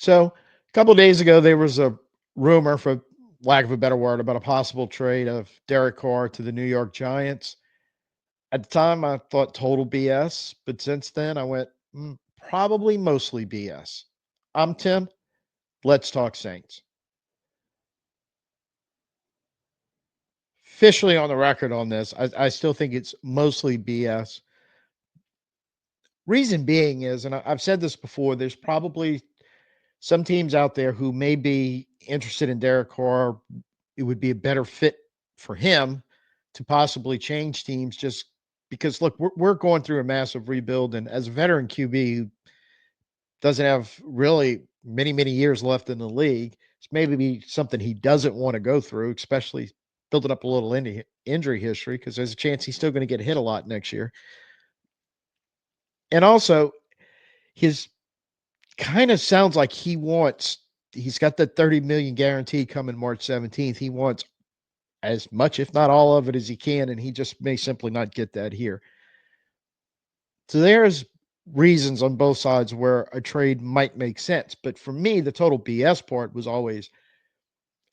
So a couple of days ago, there was a rumor, for lack of a better word, about a possible trade of Derek Carr to the New York Giants. At the time, I thought total BS, but since then, I went probably mostly BS. I'm Tim. Let's talk Saints. Officially on the record on this, I still think it's mostly BS. Reason being is, and I've said this before, there's probably some teams out there who may be interested in Derek Carr. It would be a better fit for him to possibly change teams just because, look, we're going through a massive rebuild. And as a veteran QB who doesn't have really many years left in the league, it's maybe be something he doesn't want to go through, especially building up a little injury history, because there's a chance he's still going to get hit a lot next year. And also, his kind of sounds like he's got that 30 million guarantee coming March 17th. He wants as much, if not all of it, as he can, and he just may simply not get that here. So there's reasons on both sides where a trade might make sense. But for me, the total BS part was always,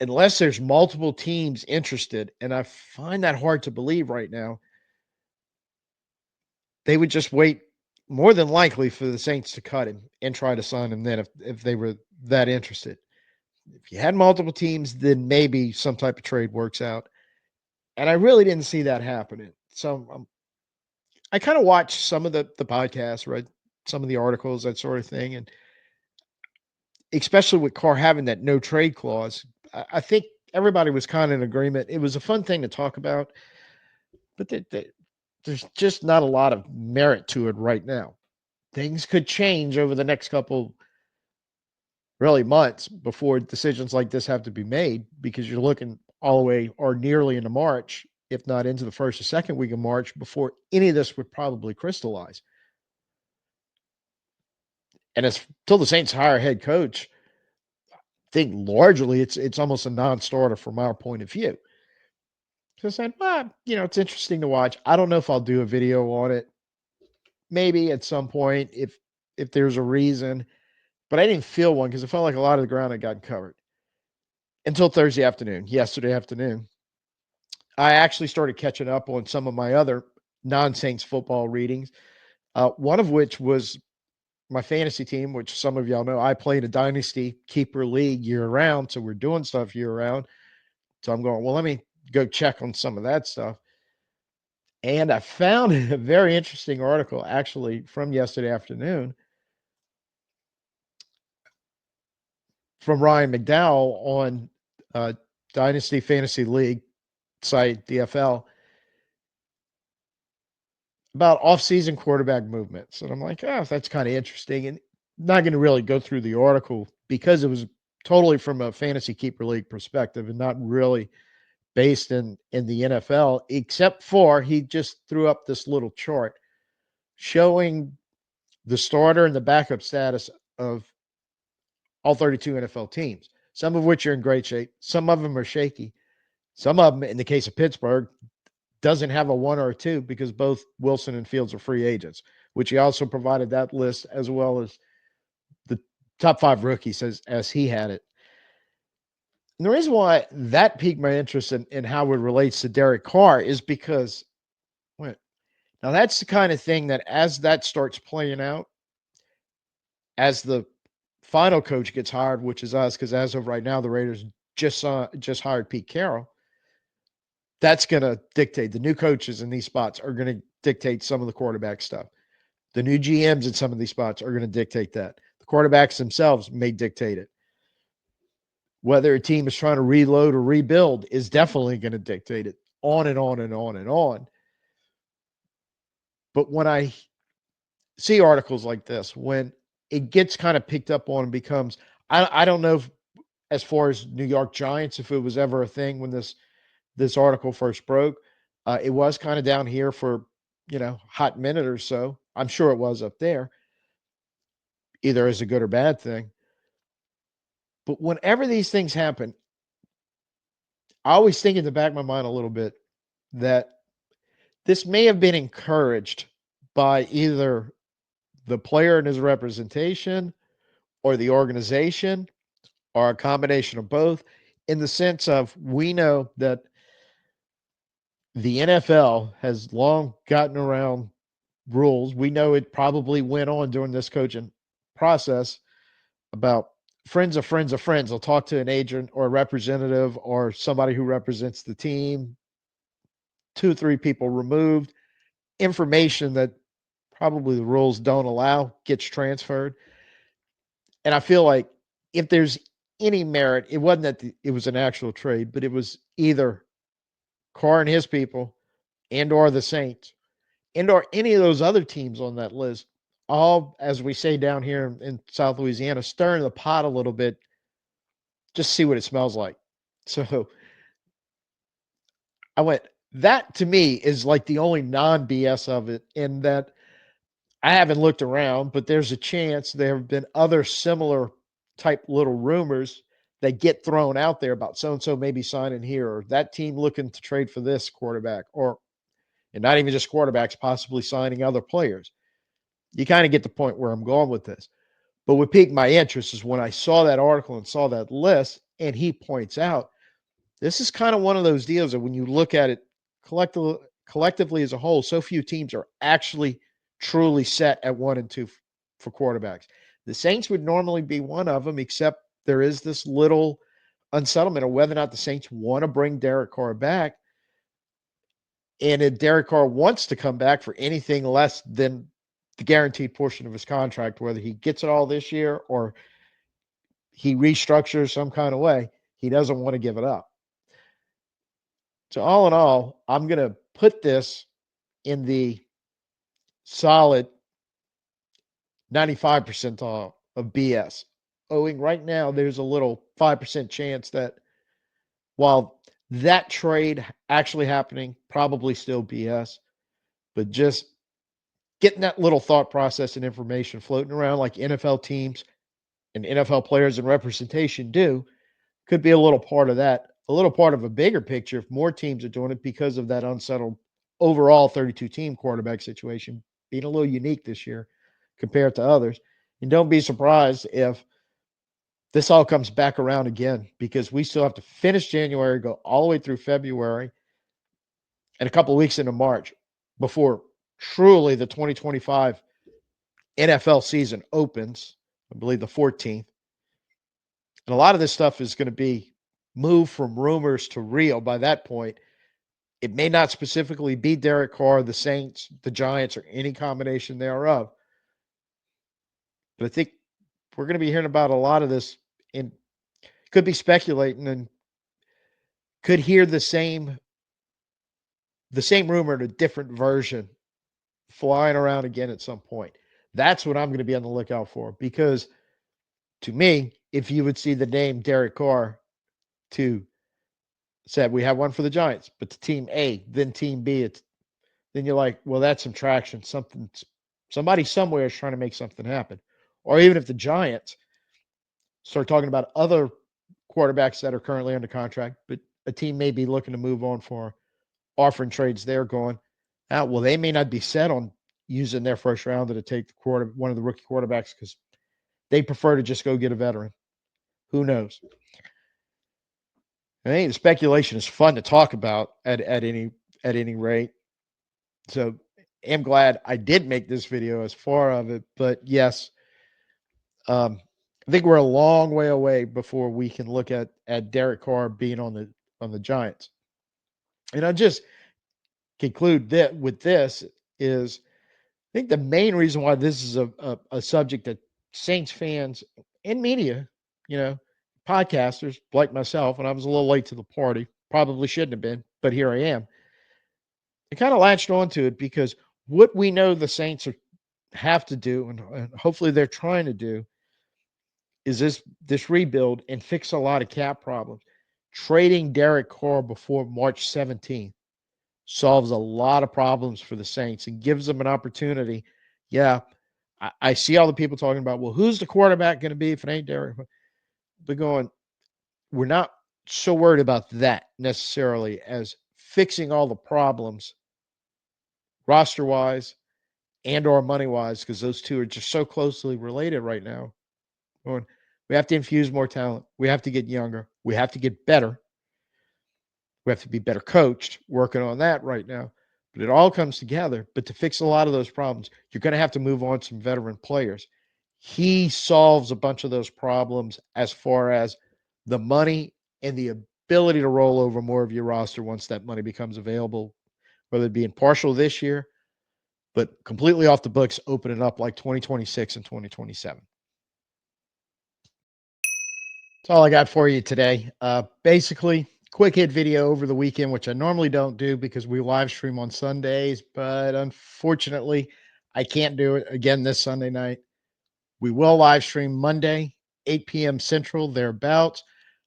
unless there's multiple teams interested, and I find that hard to believe right now, they would just wait more than likely for the Saints to cut him and try to sign him then if they were that interested. If you had multiple teams, then maybe some type of trade works out. And I really didn't see that happening. So I kind of watched some of the podcasts, read some of the articles, that sort of thing. And especially with Carr having that no trade clause, I think everybody was kind of in agreement. It was a fun thing to talk about, but there's just not a lot of merit to it right now. Things could change over the next couple, really, months before decisions like this have to be made, because you're looking all the way or nearly into March, if not into the first or second week of March, before any of this would probably crystallize. And as till the Saints hire a head coach, I think largely it's almost a non-starter from our point of view. So I said, well, it's interesting to watch. I don't know if I'll do a video on it. Maybe at some point if there's a reason, but I didn't feel one because it felt like a lot of the ground had gotten covered until Thursday afternoon, yesterday afternoon. I actually started catching up on some of my other non-Saints football readings, one of which was my fantasy team, which some of y'all know. I played a dynasty keeper league year-round, so we're doing stuff year-round. So I'm going, well, let me go check on some of that stuff. And I found a very interesting article actually from yesterday afternoon from Ryan McDowell on Dynasty Fantasy League site, DFL, about off-season quarterback movements. And I'm like, oh, that's kind of interesting. And not going to really go through the article because it was totally from a fantasy keeper league perspective and not really based in the NFL, except for he just threw up this little chart showing the starter and the backup status of all 32 NFL teams, some of which are in great shape. Some of them are shaky. Some of them, in the case of Pittsburgh, doesn't have a one or a two because both Wilson and Fields are free agents, which he also provided that list as well as the top 5 rookies as he had it. And the reason why that piqued my interest in how it relates to Derek Carr is because, well, now that's the kind of thing that as that starts playing out, as the final coach gets hired, which is us, because as of right now, the Raiders just hired Pete Carroll. That's going to dictate. The new coaches in these spots are going to dictate some of the quarterback stuff. The new GMs in some of these spots are going to dictate that. The quarterbacks themselves may dictate it. Whether a team is trying to reload or rebuild is definitely going to dictate it. On and on and on and on. But when I see articles like this, when it gets kind of picked up on and becomes, I don't know if, as far as New York Giants, if it was ever a thing when this article first broke. It was kind of down here for, hot minute or so. I'm sure it was up there, either as a good or bad thing. But whenever these things happen, I always think in the back of my mind a little bit that this may have been encouraged by either the player and his representation or the organization or a combination of both, in the sense of we know that the NFL has long gotten around rules. We know it probably went on during this coaching process about friends of friends of friends will talk to an agent or a representative or somebody who represents the team, 2 or 3 people removed, information that probably the rules don't allow gets transferred. And I feel like if there's any merit, it wasn't that it was an actual trade, but it was either Carr and his people and or the Saints and or any of those other teams on that list, all, as we say down here in South Louisiana, stirring the pot a little bit, just see what it smells like. So I went, that to me is like the only non BS of it, in that I haven't looked around, but there's a chance there have been other similar type little rumors that get thrown out there about so and so maybe signing here, or that team looking to trade for this quarterback, or and not even just quarterbacks, possibly signing other players. You kind of get the point where I'm going with this. But what piqued my interest is when I saw that article and saw that list, and he points out this is kind of one of those deals that when you look at it collectively as a whole, so few teams are actually truly set at 1 and 2 for quarterbacks. The Saints would normally be one of them, except there is this little unsettlement of whether or not the Saints want to bring Derek Carr back. And if Derek Carr wants to come back for anything less than the guaranteed portion of his contract, whether he gets it all this year or he restructures some kind of way, he doesn't want to give it up. So all in all, I'm going to put this in the solid 95 percentile of BS. Owing right now, there's a little 5% chance that while that trade actually happening, probably still BS, but just getting that little thought process and information floating around like NFL teams and NFL players and representation do could be a little part of that, a little part of a bigger picture if more teams are doing it, because of that unsettled overall 32 team quarterback situation being a little unique this year compared to others. And don't be surprised if this all comes back around again, because we still have to finish January, go all the way through February, and a couple of weeks into March before truly the 2025 NFL season opens, I believe the 14th. And a lot of this stuff is going to be moved from rumors to real by that point. It may not specifically be Derek Carr, the Saints, the Giants, or any combination thereof. But I think we're going to be hearing about a lot of this, and could be speculating and could hear the same rumor in a different version flying around again at some point. That's what I'm going to be on the lookout for, because to me, if you would see the name Derek Carr to said we have one for the Giants, but to team A, then team B, then you're like, well, that's some traction. Somebody somewhere is trying to make something happen. Or even if the Giants start talking about other quarterbacks that are currently under contract, but a team may be looking to move on for offering trades, they're going, well, they may not be set on using their first rounder to take one of the rookie quarterbacks because they prefer to just go get a veteran. Who knows? I think the speculation is fun to talk about at any rate. So am glad I did make this video as far of it. But yes, I think we're a long way away before we can look at Derek Carr being on the Giants. And I'll just conclude that with this is, I think the main reason why this is a subject that Saints fans and media, podcasters like myself, and I was a little late to the party, probably shouldn't have been, but here I am. I kind of latched onto it because what we know the Saints have to do, and hopefully they're trying to do, is this rebuild and fix a lot of cap problems. Trading Derek Carr before March 17th solves a lot of problems for the Saints and gives them an opportunity. Yeah, I see all the people talking about, well, who's the quarterback going to be if it ain't Derek? But we're not so worried about that necessarily as fixing all the problems roster-wise and or money-wise, because those two are just so closely related right now. Going, we have to infuse more talent. We have to get younger. We have to get better. We have to be better coached, working on that right now. But it all comes together. But to fix a lot of those problems, you're going to have to move on some veteran players. He solves a bunch of those problems as far as the money and the ability to roll over more of your roster once that money becomes available, whether it be in partial this year, but completely off the books, open it up like 2026 and 2027. That's all I got for you today. Basically, quick hit video over the weekend, which I normally don't do because we live stream on Sundays, but unfortunately, I can't do it again this Sunday night. We will live stream Monday, 8 p.m. Central, thereabouts.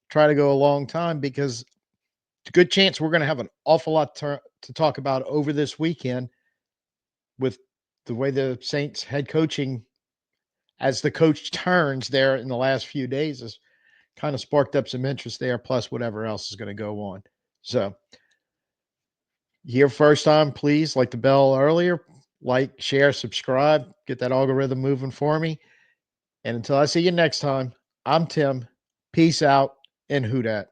Try to go a long time because it's a good chance we're going to have an awful lot to talk about over this weekend with the way the Saints head coaching, as the coach turns there in the last few days, is kind of sparked up some interest there, plus whatever else is going to go on. So, here first time, please, like the bell earlier, like, share, subscribe, get that algorithm moving for me. And until I see you next time, I'm Tim. Peace out and who dat.